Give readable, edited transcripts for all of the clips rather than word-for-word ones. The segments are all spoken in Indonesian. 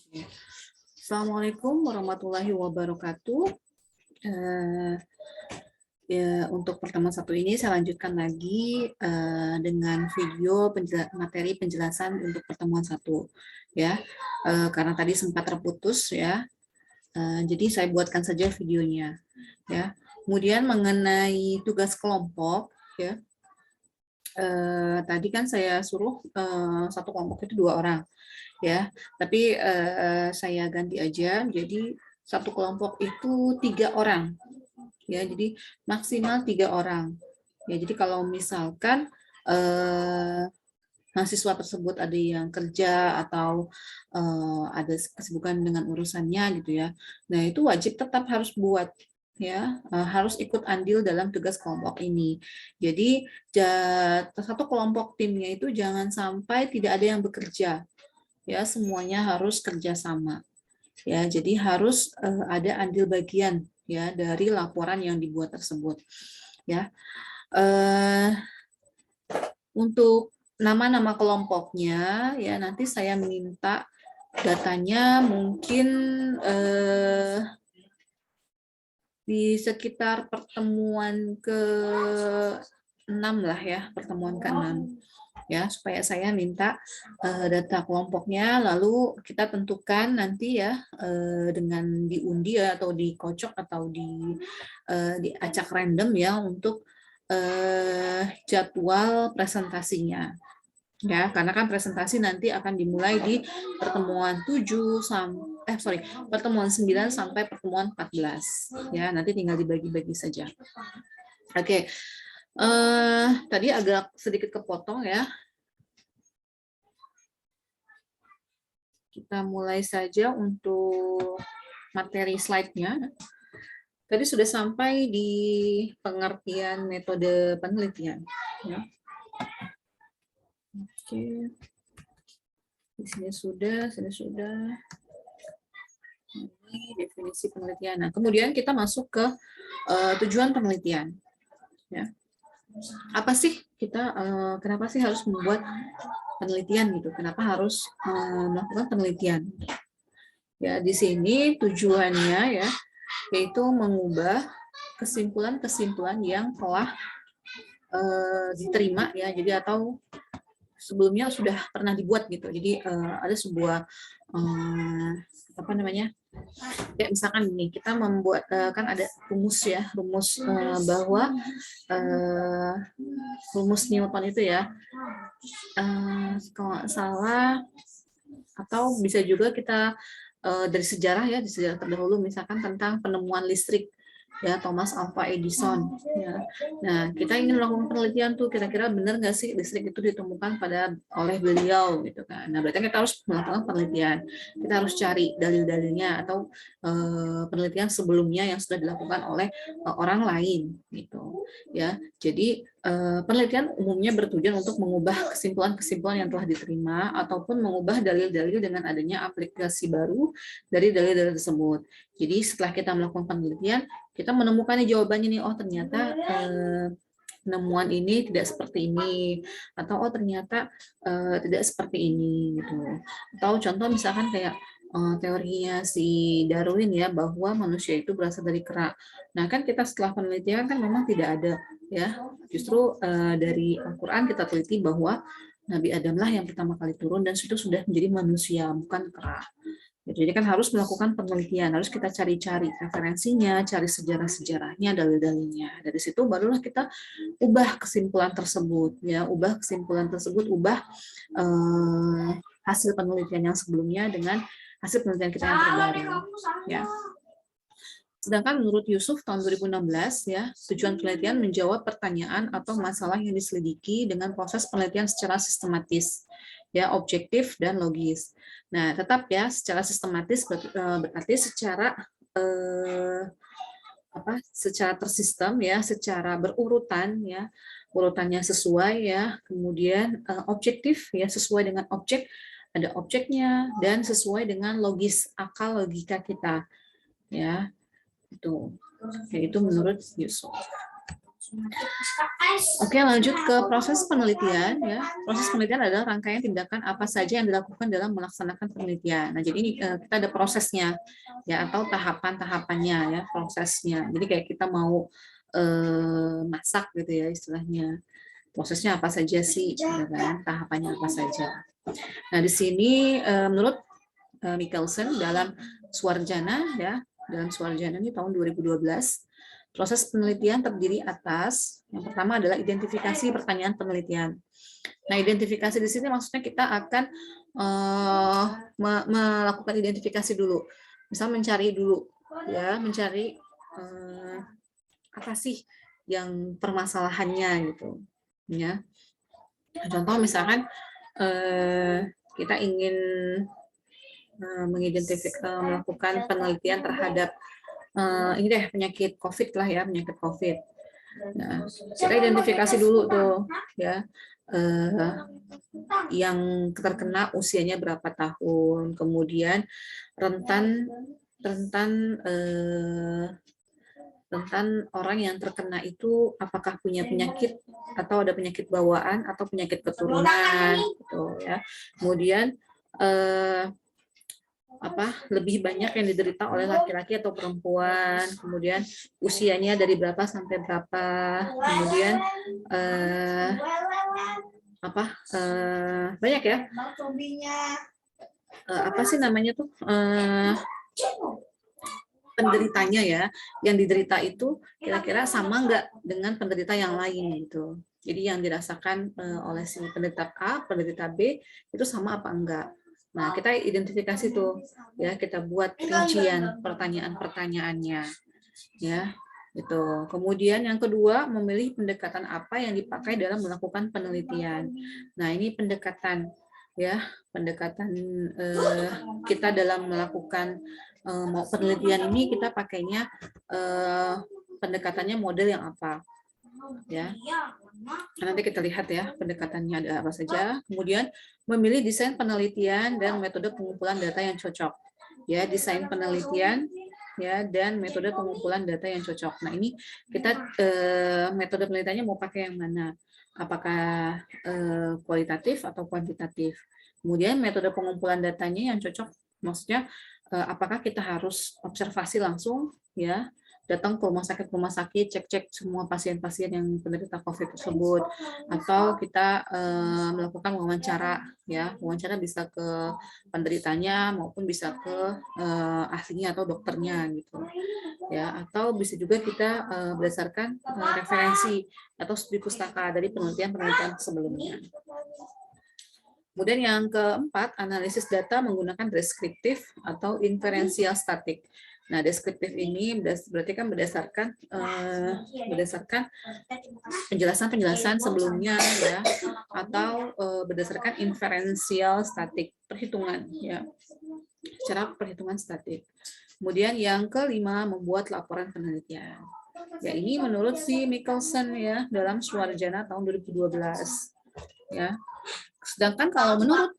Assalamualaikum warahmatullahi wabarakatuh. Untuk pertemuan satu ini saya lanjutkan lagi dengan video materi penjelasan untuk pertemuan satu, ya. Karena tadi sempat terputus, ya. Jadi saya buatkan saja videonya, ya. Kemudian mengenai tugas kelompok, ya. Tadi kan saya suruh satu kelompok itu 2 orang, ya. Tapi saya ganti aja, jadi satu kelompok itu 3 orang, ya. Jadi maksimal 3 orang. Ya, jadi kalau misalkan mahasiswa tersebut ada yang kerja atau ada kesibukan dengan urusannya gitu ya. Nah, itu wajib tetap harus buat, ya, harus ikut andil dalam tugas kelompok ini. Jadi satu kelompok timnya itu jangan sampai tidak ada yang bekerja, ya, semuanya harus kerjasama, ya. Jadi harus ada andil bagian, ya, dari laporan yang dibuat tersebut, ya. Untuk nama-nama kelompoknya, ya, nanti saya minta datanya mungkin di sekitar pertemuan ke-6 lah, ya, pertemuan ke-6, ya, supaya saya minta data kelompoknya, lalu kita tentukan nanti, ya, dengan diundi atau dikocok atau diacak random, ya, untuk jadwal presentasinya, ya, karena kan presentasi nanti akan dimulai di pertemuan 9 sampai pertemuan 14, ya, nanti tinggal dibagi-bagi saja. Oke. Tadi agak sedikit kepotong, ya. Kita mulai saja untuk materi slide-nya. Tadi sudah sampai di pengertian metode penelitian, ya. Oke. Di sini sudah. Ini definisi penelitian. Nah, kemudian kita masuk ke tujuan penelitian, ya. Apa sih kita, kenapa sih harus membuat penelitian gitu? Kenapa harus melakukan penelitian? Ya, di sini tujuannya, ya, yaitu mengubah kesimpulan-kesimpulan yang telah diterima, ya, jadi atau sebelumnya sudah pernah dibuat gitu. Jadi ada sebuah apa namanya? Ya, misalkan ini kita membuat kan ada rumus, ya, rumus bahwa rumus Newton itu, ya, kalau nggak salah, atau bisa juga kita dari sejarah, ya, di sejarah terdahulu misalkan tentang penemuan listrik, ya, Thomas Alva Edison, ya. Nah, kita ingin melakukan penelitian tuh, kira-kira benar nggak sih listrik itu ditemukan oleh beliau gitu kan. Nah, berarti kita harus melakukan penelitian, kita harus cari dalil-dalilnya atau penelitian sebelumnya yang sudah dilakukan oleh orang lain gitu, ya. Jadi penelitian umumnya bertujuan untuk mengubah kesimpulan-kesimpulan yang telah diterima ataupun mengubah dalil-dalil dengan adanya aplikasi baru dari dalil-dalil tersebut. Jadi setelah kita melakukan penelitian, kita menemukan jawabannya nih, oh ternyata penemuan ini tidak seperti ini, atau oh ternyata tidak seperti ini gitu. Atau contoh misalkan kayak teorinya si Darwin, ya, bahwa manusia itu berasal dari kera. Nah, kan kita setelah penelitian kan memang tidak ada, ya. Justru dari Al-Qur'an kita teliti bahwa Nabi Adam lah yang pertama kali turun dan itu sudah menjadi manusia, bukan kera. Jadi kan harus melakukan penelitian, harus kita cari-cari referensinya, cari sejarah-sejarahnya, dalil-dalilnya. Dari situ barulah kita ubah kesimpulan tersebut, ya, ubah hasil penelitian yang sebelumnya dengan hasil penelitian kita yang terbaru, ya. Sedangkan menurut Yusuf tahun 2016, ya, tujuan penelitian menjawab pertanyaan atau masalah yang diselidiki dengan proses penelitian secara sistematis, ya, objektif dan logis. Nah, tetap, ya, secara sistematis berarti secara tersistem, ya, secara berurutan, ya, urutannya sesuai, ya, kemudian objektif, ya, sesuai dengan objek, ada objeknya, dan sesuai dengan logis, akal logika kita, ya, itu menurut Yusuf. Oke, lanjut ke proses penelitian ya. Proses penelitian adalah rangkaian tindakan apa saja yang dilakukan dalam melaksanakan penelitian. Nah, jadi ini kita ada prosesnya ya atau tahapan-tahapannya ya, prosesnya. Jadi kayak kita mau masak gitu ya istilahnya. Prosesnya apa saja sih, gitu kan? Tahapannya apa saja. Nah, di sini menurut Michelson dalam Swarjana ya, dalam Swarjana ini tahun 2012, proses penelitian terdiri atas yang pertama adalah identifikasi pertanyaan penelitian. Nah, identifikasi di sini maksudnya kita akan melakukan identifikasi dulu. Misal mencari dulu ya, mencari apa sih yang permasalahannya gitu ya. Contoh misalkan kita ingin melakukan penelitian terhadap ini deh penyakit COVID lah ya, penyakit COVID. Nah, kita identifikasi dulu tuh ya yang terkena usianya berapa tahun, kemudian rentan orang yang terkena itu apakah punya penyakit atau ada penyakit bawaan atau penyakit keturunan gitu ya. Kemudian lebih banyak yang diderita oleh laki-laki atau perempuan, kemudian usianya dari berapa sampai berapa, kemudian banyak ya, apa sih namanya tuh penderitanya ya, yang diderita itu kira-kira sama nggak dengan penderita yang lain gitu. Jadi yang dirasakan oleh si penderita A, penderita B itu sama apa enggak. Nah, kita identifikasi tuh ya, kita buat rincian pertanyaan-pertanyaannya ya. Itu. Kemudian yang kedua, memilih pendekatan apa yang dipakai dalam melakukan penelitian. Nah, ini pendekatan ya, pendekatan kita dalam melakukan penelitian ini kita pakainya pendekatannya model yang apa ya. Nanti kita lihat ya pendekatannya ada apa saja. Kemudian memilih desain penelitian dan metode pengumpulan data yang cocok. Ya, desain penelitian ya dan metode pengumpulan data yang cocok. Nah, ini kita metode penelitiannya mau pakai yang mana? Apakah kualitatif atau kuantitatif? Kemudian metode pengumpulan datanya yang cocok, maksudnya apakah kita harus observasi langsung ya, datang ke rumah sakit, cek-cek semua pasien-pasien yang penderita COVID tersebut, atau kita melakukan wawancara ya, wawancara bisa ke penderitanya maupun bisa ke ahlinya atau dokternya gitu ya, atau bisa juga kita berdasarkan referensi atau studi pustaka dari penelitian sebelumnya. Kemudian yang keempat, analisis data menggunakan deskriptif atau inferensial statik. Nah, deskriptif ini berarti kan berdasarkan penjelasan-penjelasan sebelumnya ya, atau berdasarkan inferensial statik, perhitungan ya, cara perhitungan statik. Kemudian yang kelima, membuat laporan penelitian. Ya, ini menurut si Michelson ya dalam Swarjana tahun 2012 ya. Sedangkan kalau menurut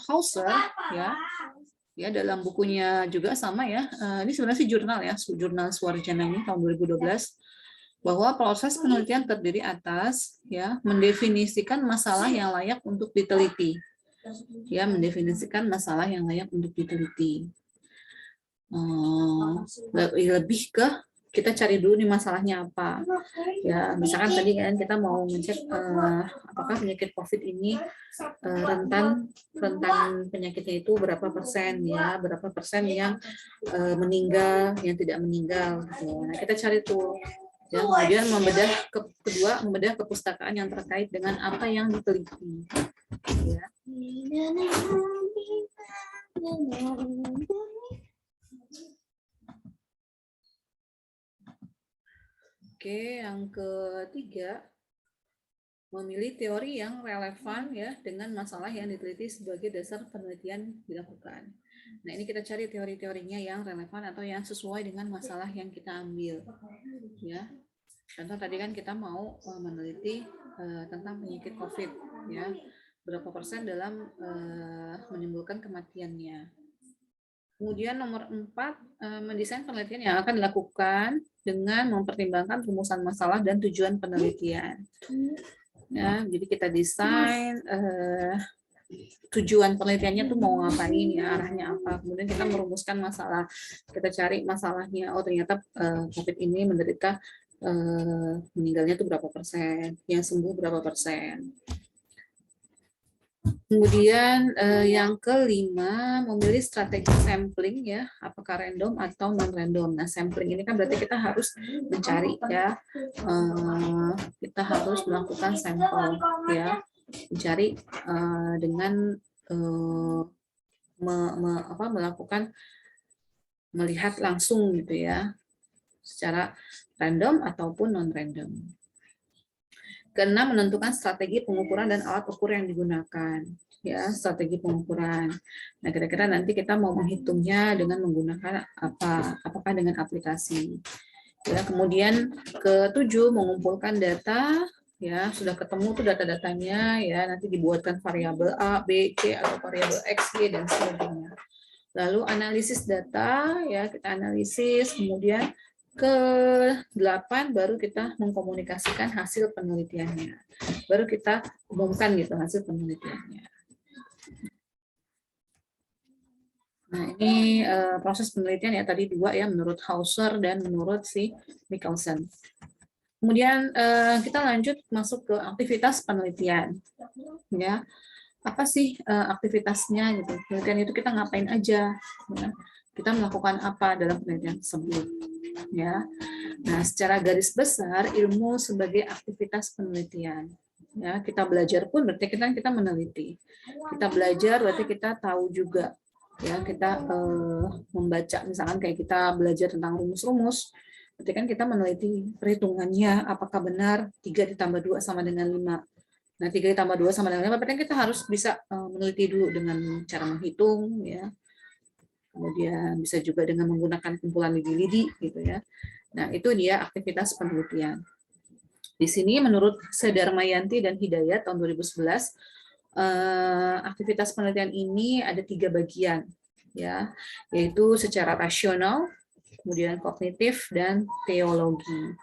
Hauser ya dalam bukunya juga sama ya, ini sebenarnya sih jurnal ya, jurnal Swarjana ini tahun 2012, bahwa proses penelitian terdiri atas ya mendefinisikan masalah yang layak untuk diteliti, ya mendefinisikan masalah yang layak untuk diteliti. Lebih ke kita cari dulu nih masalahnya apa ya, misalkan tadi kan kita mau ngecek apakah penyakit COVID ini rentan penyakitnya itu berapa persen ya, berapa persen yang meninggal, yang tidak meninggal gitu. Nah, kita cari tuh ya, kemudian membedah kepustakaan yang terkait dengan apa yang diteliti ya. Oke, yang ketiga, memilih teori yang relevan ya dengan masalah yang diteliti sebagai dasar penelitian dilakukan. Nah, ini kita cari teori-teorinya yang relevan atau yang sesuai dengan masalah yang kita ambil. Ya. Contoh tadi kan kita mau meneliti tentang penyakit COVID ya. Berapa persen dalam menimbulkan kematiannya. Kemudian nomor 4, mendesain penelitian yang akan dilakukan dengan mempertimbangkan rumusan masalah dan tujuan penelitian. Ya, jadi kita desain tujuan penelitiannya tuh mau ngapain ya, arahnya apa. Kemudian kita merumuskan masalah, kita cari masalahnya. Oh ternyata COVID ini menderita meninggalnya tuh berapa persen, yang sembuh berapa persen. Kemudian yang kelima, memilih strategi sampling ya, apakah random atau non random. Nah, sampling ini kan berarti kita harus mencari ya, kita harus melakukan sampel ya, mencari dengan melakukan melihat langsung gitu ya, secara random ataupun non random. Keenam, menentukan strategi pengukuran dan alat ukur yang digunakan. Ya, strategi pengukuran. Nah, kira-kira nanti kita mau menghitungnya dengan menggunakan apa? Apakah dengan aplikasi? Ya, kemudian ketujuh, mengumpulkan data. Ya, sudah ketemu tuh data-datanya. Ya, nanti dibuatkan variabel A, B, C atau variabel X, Y dan sebagainya. Lalu analisis data, ya kita analisis, kemudian ke-8 baru kita mengkomunikasikan hasil penelitiannya. Baru kita umumkan gitu hasil penelitiannya. Nah, ini proses penelitian ya, tadi 2 ya, menurut Hauser dan menurut si Michelson. Kemudian kita lanjut masuk ke aktivitas penelitian. Ya, apa sih aktivitasnya gitu? Penelitian itu kita ngapain aja? Ya. Kita melakukan apa dalam penelitian tersebut? Ya. Nah, secara garis besar ilmu sebagai aktivitas penelitian. Ya, kita belajar pun berarti kita meneliti. Kita belajar berarti kita tahu juga. Ya, kita membaca misalkan kayak kita belajar tentang rumus-rumus, berarti kan kita meneliti perhitungannya apakah benar 3 ditambah 2 sama dengan 5. Nah, 3 ditambah 2 sama dengan 5, berarti kita harus bisa meneliti dulu dengan cara menghitung ya. Kemudian bisa juga dengan menggunakan kumpulan lidi-lidi gitu ya. Nah, itu dia aktivitas penelitian. Di sini menurut Sedarmayanti dan Hidayat tahun 2011, aktivitas penelitian ini ada 3 bagian, ya, yaitu secara rasional, kemudian kognitif dan teologi.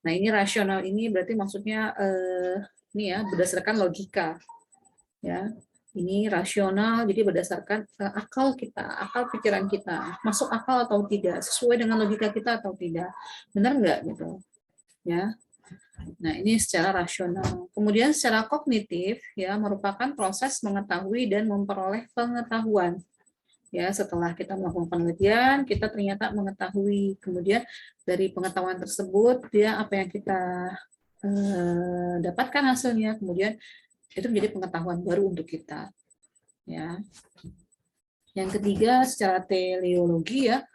Nah, ini rasional ini berarti maksudnya ini ya berdasarkan logika, ya. Ini rasional, jadi berdasarkan akal kita, akal pikiran kita, masuk akal atau tidak, sesuai dengan logika kita atau tidak, benar nggak gitu, ya. Nah, ini secara rasional. Kemudian secara kognitif, ya merupakan proses mengetahui dan memperoleh pengetahuan. Ya, setelah kita melakukan penelitian, kita ternyata mengetahui. Kemudian dari pengetahuan tersebut, dia apa yang kita dapatkan hasilnya, kemudian itu menjadi pengetahuan baru untuk kita. Ya. Yang ketiga, secara teleologi ya,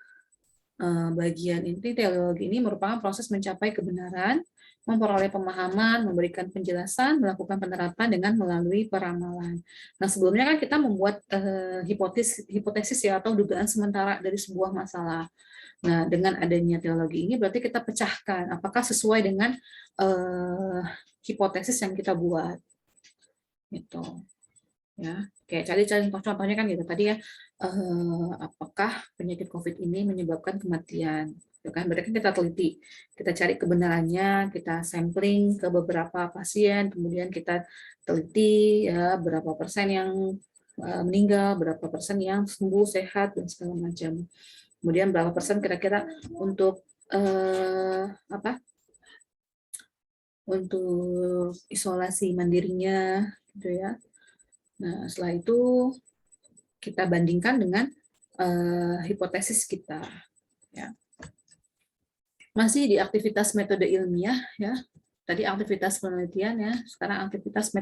bagian inti teleologi ini merupakan proses mencapai kebenaran, memperoleh pemahaman, memberikan penjelasan, melakukan penerapan dengan melalui peramalan. Nah, sebelumnya kan kita membuat hipotesis ya atau dugaan sementara dari sebuah masalah. Nah, dengan adanya teologi ini berarti kita pecahkan apakah sesuai dengan hipotesis yang kita buat. Gitu. Ya, kayak cari contohnya kan gitu tadi ya, apakah penyakit COVID ini menyebabkan kematian? Kan berarti kita teliti, kita cari kebenarannya, kita sampling ke beberapa pasien, kemudian kita teliti ya berapa persen yang meninggal, berapa persen yang sembuh sehat dan segala macam. Kemudian berapa persen kira-kira untuk apa? Untuk isolasi mandirinya, gitu ya. Nah, setelah itu kita bandingkan dengan hipotesis kita. Ya. Masih di aktivitas metode ilmiah, ya. Tadi aktivitas penelitian, ya. Sekarang aktivitas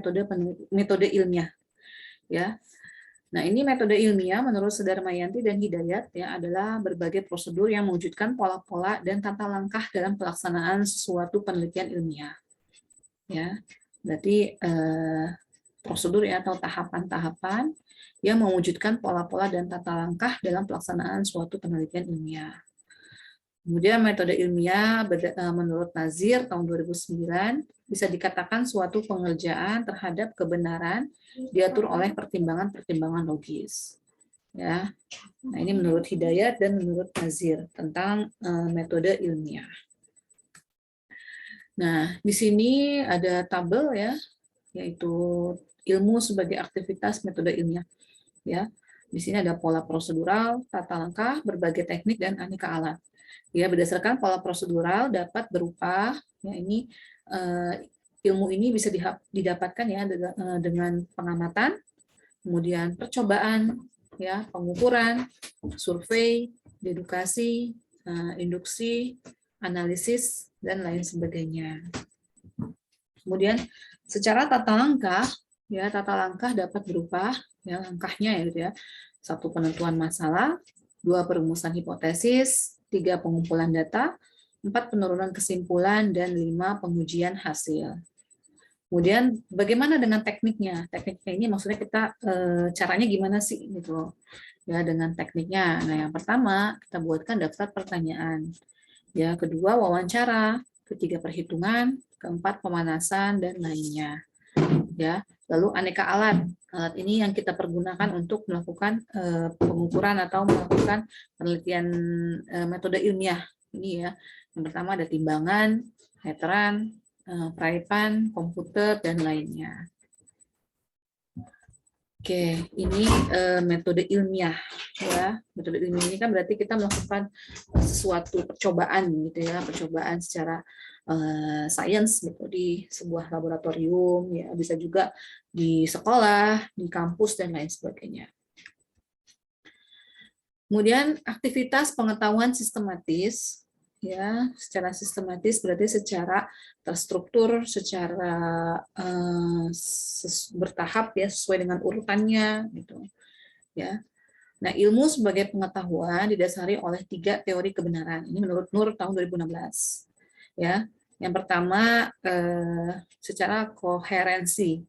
metode ilmiah, ya. Nah, ini metode ilmiah menurut Sedarmayanti dan Hidayat ya adalah berbagai prosedur yang mewujudkan pola-pola dan tata langkah dalam pelaksanaan suatu penelitian ilmiah. Ya, berarti prosedur ya atau tahapan-tahapan yang mewujudkan pola-pola dan tata langkah dalam pelaksanaan suatu penelitian ilmiah. Kemudian metode ilmiah menurut Nazir tahun 2009 bisa dikatakan suatu pengerjaan terhadap kebenaran diatur oleh pertimbangan-pertimbangan logis. Ya. Nah, ini menurut Hidayat dan menurut Nazir tentang metode ilmiah. Nah, di sini ada tabel ya, yaitu ilmu sebagai aktivitas metode ilmiah. Ya, di sini ada pola prosedural, tata langkah, berbagai teknik dan aneka alat. Ya, berdasarkan pola prosedural dapat berupa ya ini ilmu ini bisa didapatkan ya dengan pengamatan, kemudian percobaan, ya pengukuran, survei, dedukasi, induksi, analisis dan lain sebagainya. Kemudian secara tata langkah, ya tata langkah dapat berupa ya langkahnya ya gitu ya. 1 penentuan masalah, 2 perumusan hipotesis, 3 pengumpulan data, 4 penurunan kesimpulan dan 5 pengujian hasil. Kemudian bagaimana dengan tekniknya? Tekniknya ini maksudnya kita caranya gimana sih gitu ya dengan tekniknya. Nah, yang pertama kita buatkan daftar pertanyaan. Ya, kedua wawancara, ketiga perhitungan, keempat pemanasan dan lainnya. Ya, lalu aneka alat. Alat ini yang kita pergunakan untuk melakukan pengukuran atau melakukan penelitian metode ilmiah. Ini ya. Yang pertama ada timbangan, meteran, praipan, komputer dan lainnya. Oke, ini metode ilmiah ya. Metode ilmiah ini kan berarti kita melakukan sesuatu percobaan gitu ya, percobaan secara sains gitu di sebuah laboratorium ya, bisa juga di sekolah, di kampus dan lain sebagainya. Kemudian aktivitas pengetahuan sistematis ya, secara sistematis berarti secara terstruktur, secara bertahap ya, sesuai dengan urutannya gitu ya. Nah, ilmu sebagai pengetahuan didasari oleh 3 teori kebenaran. Ini menurut Nur tahun 2016. Ya, yang pertama secara koherensi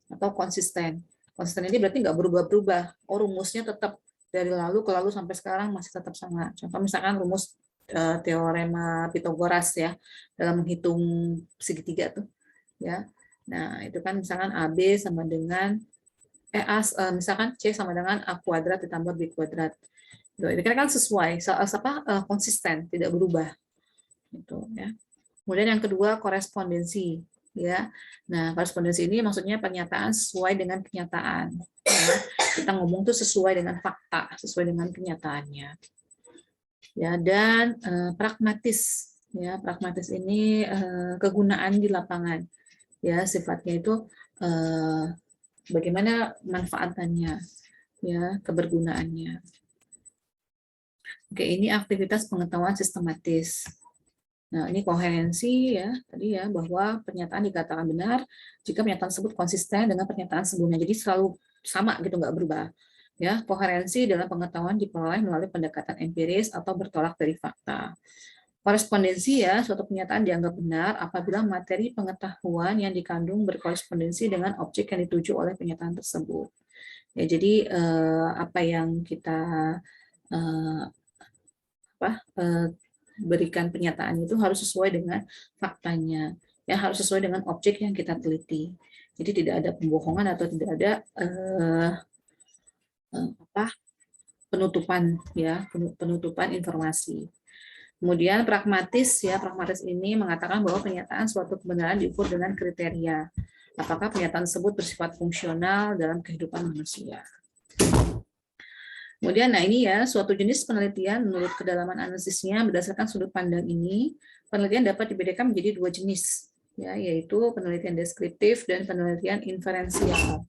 atau konsisten. Konsisten ini berarti nggak berubah-berubah. Oh, rumusnya tetap dari lalu ke lalu sampai sekarang masih tetap sama. Contoh misalkan rumus teorema Pitagoras ya dalam menghitung segitiga tuh. Ya, nah itu kan misalkan AB sama dengan misalkan C sama dengan A kuadrat ditambah B kuadrat. Itu kan sesuai, konsisten, tidak berubah. Gitu, ya. Kemudian yang kedua korespondensi. Ya, nah korespondensi ini maksudnya pernyataan sesuai dengan kenyataan. Ya. Kita ngomong tuh sesuai dengan fakta, sesuai dengan kenyataannya. Ya, dan pragmatis. Ya, pragmatis ini kegunaan di lapangan. Ya, sifatnya itu bagaimana manfaatannya, ya kebergunaannya. Oke, ini aktivitas pengetahuan sistematis. Nah, ini koherensi ya, tadi ya bahwa pernyataan dikatakan benar jika pernyataan tersebut konsisten dengan pernyataan sebelumnya. Jadi selalu sama gitu, nggak berubah. Ya, koherensi dalam pengetahuan diperoleh melalui pendekatan empiris atau bertolak dari fakta. Korespondensi ya, suatu pernyataan dianggap benar apabila materi pengetahuan yang dikandung berkorespondensi dengan objek yang dituju oleh pernyataan tersebut. Ya, jadi apa yang kita berikan pernyataan itu harus sesuai dengan faktanya, ya harus sesuai dengan objek yang kita teliti. Jadi tidak ada pembohongan atau tidak ada penutupan ya, penutupan informasi. Kemudian pragmatis ya, pragmatis ini mengatakan bahwa pernyataan suatu kebenaran diukur dengan kriteria. Apakah pernyataan tersebut bersifat fungsional dalam kehidupan manusia. Kemudian, nah ini ya, suatu jenis penelitian menurut kedalaman analisisnya berdasarkan sudut pandang ini, penelitian dapat dibedakan menjadi 2 jenis, ya, yaitu penelitian deskriptif dan penelitian inferensial.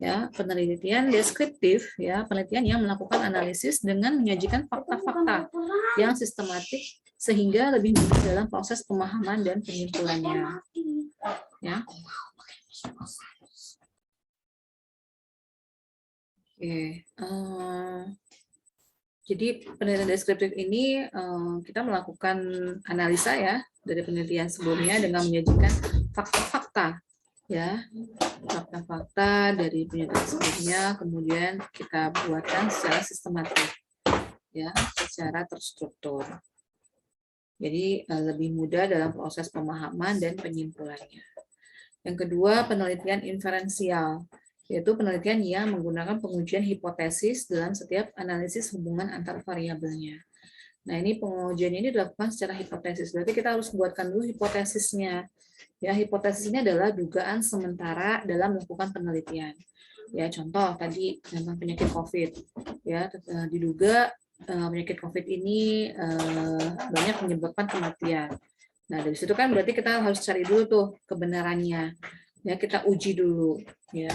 Ya, penelitian deskriptif, ya, penelitian yang melakukan analisis dengan menyajikan fakta-fakta yang sistematik sehingga lebih mudah dalam proses pemahaman dan penyimpulannya. Ya. Oke. Jadi penelitian deskriptif ini kita melakukan analisa ya dari penelitian sebelumnya dengan menyajikan fakta-fakta ya, fakta-fakta dari penelitian sebelumnya, kemudian kita buatkan secara sistematik ya, secara terstruktur. Jadi lebih mudah dalam proses pemahaman dan penyimpulannya. Yang kedua, penelitian inferensial. yaitu penelitian yang menggunakan pengujian hipotesis dalam setiap analisis hubungan antar variabelnya. Nah, ini pengujian ini dilakukan secara hipotesis. Berarti kita harus buatkan dulu hipotesisnya. Ya, hipotesis ini adalah dugaan sementara dalam melakukan penelitian. Ya, contoh tadi tentang penyakit COVID. Ya, diduga penyakit COVID ini banyak menyebabkan kematian. Nah, dari situ kan berarti kita harus cari dulu tuh kebenarannya. Ya, kita uji dulu. Ya,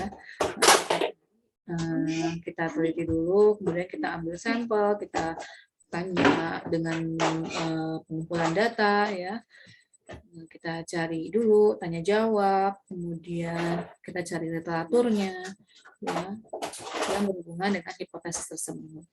kita teliti dulu, kemudian kita ambil sampel, kita tanya dengan pengumpulan data, ya. Kita cari dulu, tanya jawab, kemudian kita cari literaturnya, ya, yang berhubungan dengan hipotesis tersebut.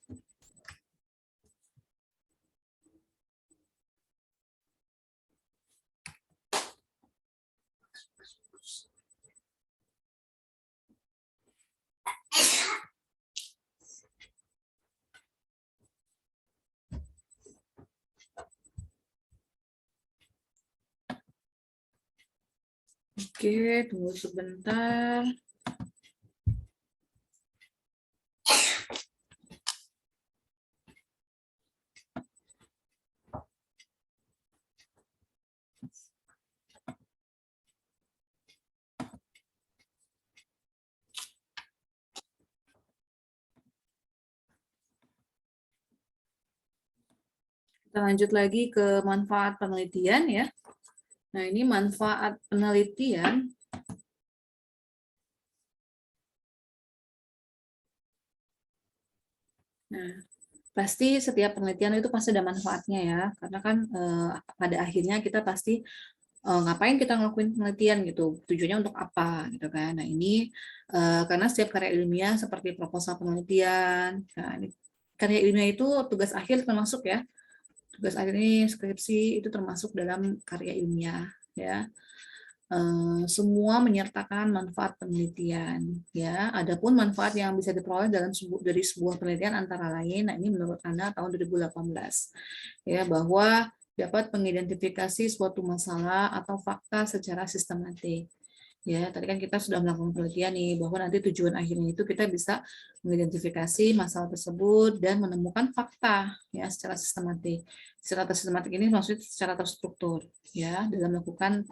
Oke, tunggu sebentar. Kita lanjut lagi ke manfaat penelitian, ya. Nah, ini manfaat penelitian. Nah, pasti setiap penelitian itu pasti ada manfaatnya, ya. Karena kan pada akhirnya kita pasti ngapain kita ngelakuin penelitian gitu, tujuannya untuk apa gitu kan. Nah, ini karena setiap karya ilmiah seperti proposal penelitian, nah, ini, karya ilmiah itu tugas akhir termasuk, ya. Tugas akhir ini skripsi itu termasuk dalam karya ilmiah, ya. Semua menyertakan manfaat penelitian, ya. Adapun manfaat yang bisa diperoleh dari sebuah penelitian antara lain, nah ini menurut Anda tahun 2018, ya, bahwa dapat mengidentifikasi suatu masalah atau fakta secara sistematik. Ya, tadi kan kita sudah melakukan penelitian nih, bahwa nanti tujuan akhirnya itu kita bisa mengidentifikasi masalah tersebut dan menemukan fakta, ya, secara sistematik. Secara sistematik ini maksudnya secara terstruktur, ya, dalam melakukan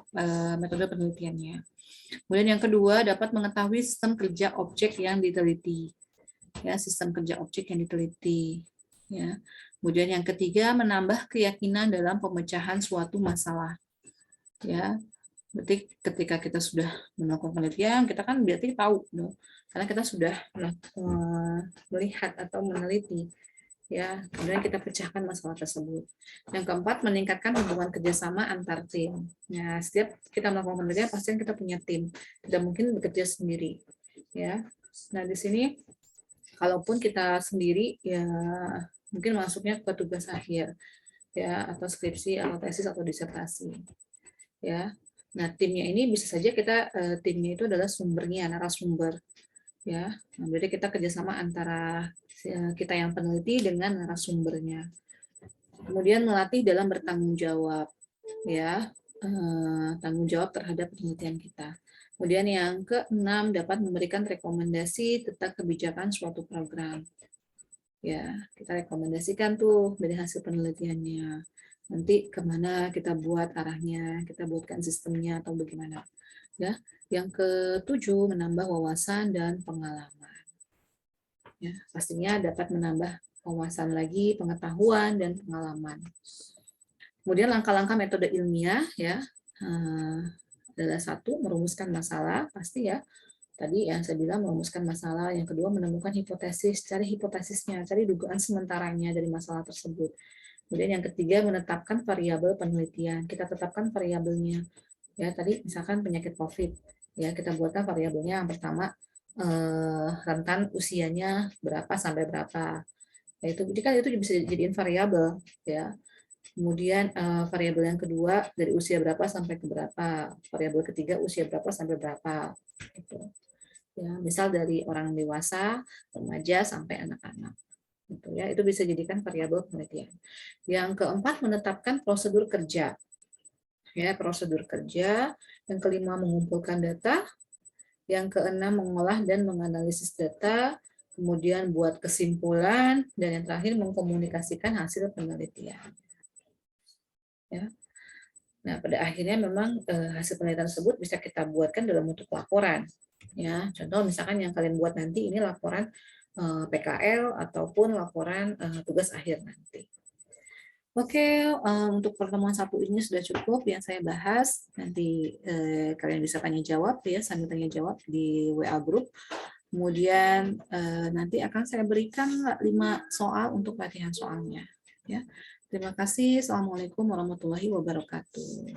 metode penelitiannya. Kemudian yang kedua, dapat mengetahui sistem kerja objek yang diteliti, ya, sistem kerja objek yang diteliti, ya. Kemudian yang ketiga, menambah keyakinan dalam pemecahan suatu masalah, ya. Berarti ketika kita sudah melakukan penelitian, kita kan berarti tahu, karena kita sudah melihat atau meneliti, ya. Kemudian kita pecahkan masalah tersebut. Yang keempat, meningkatkan hubungan kerjasama antar tim. Nah, setiap kita melakukan penelitian, pasti kita punya tim, tidak mungkin bekerja sendiri, ya. Nah, di sini kalaupun kita sendiri, ya mungkin masuknya ke tugas akhir, ya, atau skripsi atau tesis atau disertasi, ya. Nah, timnya ini bisa saja kita timnya itu adalah sumbernya, narasumber, ya. Nah, berarti kita kerjasama antara kita yang peneliti dengan narasumbernya. Kemudian melatih dalam bertanggung jawab, ya, tanggung jawab terhadap penelitian kita. Kemudian yang keenam, dapat memberikan rekomendasi tentang kebijakan suatu program. Ya, kita rekomendasikan tuh dari hasil penelitiannya. Nanti kemana kita buat arahnya, kita buatkan sistemnya atau bagaimana. Ya, yang ketujuh, menambah wawasan dan pengalaman. Ya, pastinya dapat menambah wawasan lagi, pengetahuan dan pengalaman. Kemudian langkah-langkah metode ilmiah, ya, adalah satu, merumuskan masalah, pasti, ya. Tadi yang saya bilang merumuskan masalah, yang kedua menemukan hipotesis, cari hipotesisnya, cari dugaan sementaranya dari masalah tersebut. Kemudian yang ketiga, menetapkan variabel penelitian. Kita tetapkan variabelnya. Ya, tadi misalkan penyakit COVID, ya, kita buatkan variabelnya. Yang pertama, rentan usianya berapa sampai berapa. Ya, itu kan itu bisa dijadiin variabel, ya. Kemudian variabel yang kedua dari usia berapa sampai ke berapa. Variabel ketiga usia berapa sampai berapa. Gitu. Ya, misal dari orang dewasa, remaja sampai anak-anak. Gitu, ya, itu bisa jadikan variabel penelitian. Yang keempat, menetapkan prosedur kerja. Ya, prosedur kerja. Yang kelima, mengumpulkan data. Yang keenam, mengolah dan menganalisis data, kemudian buat kesimpulan, dan yang terakhir mengkomunikasikan hasil penelitian. Ya. Nah, pada akhirnya memang hasil penelitian tersebut bisa kita buatkan dalam bentuk laporan. Ya, contoh misalkan yang kalian buat nanti ini laporan PKL ataupun laporan tugas akhir nanti. Oke, untuk pertemuan satu ini sudah cukup yang saya bahas. Nanti kalian bisa tanya jawab ya, sambil tanya jawab di WA group. Kemudian nanti akan saya berikan 5 soal untuk latihan soalnya. Ya, terima kasih. Assalamualaikum warahmatullahi wabarakatuh.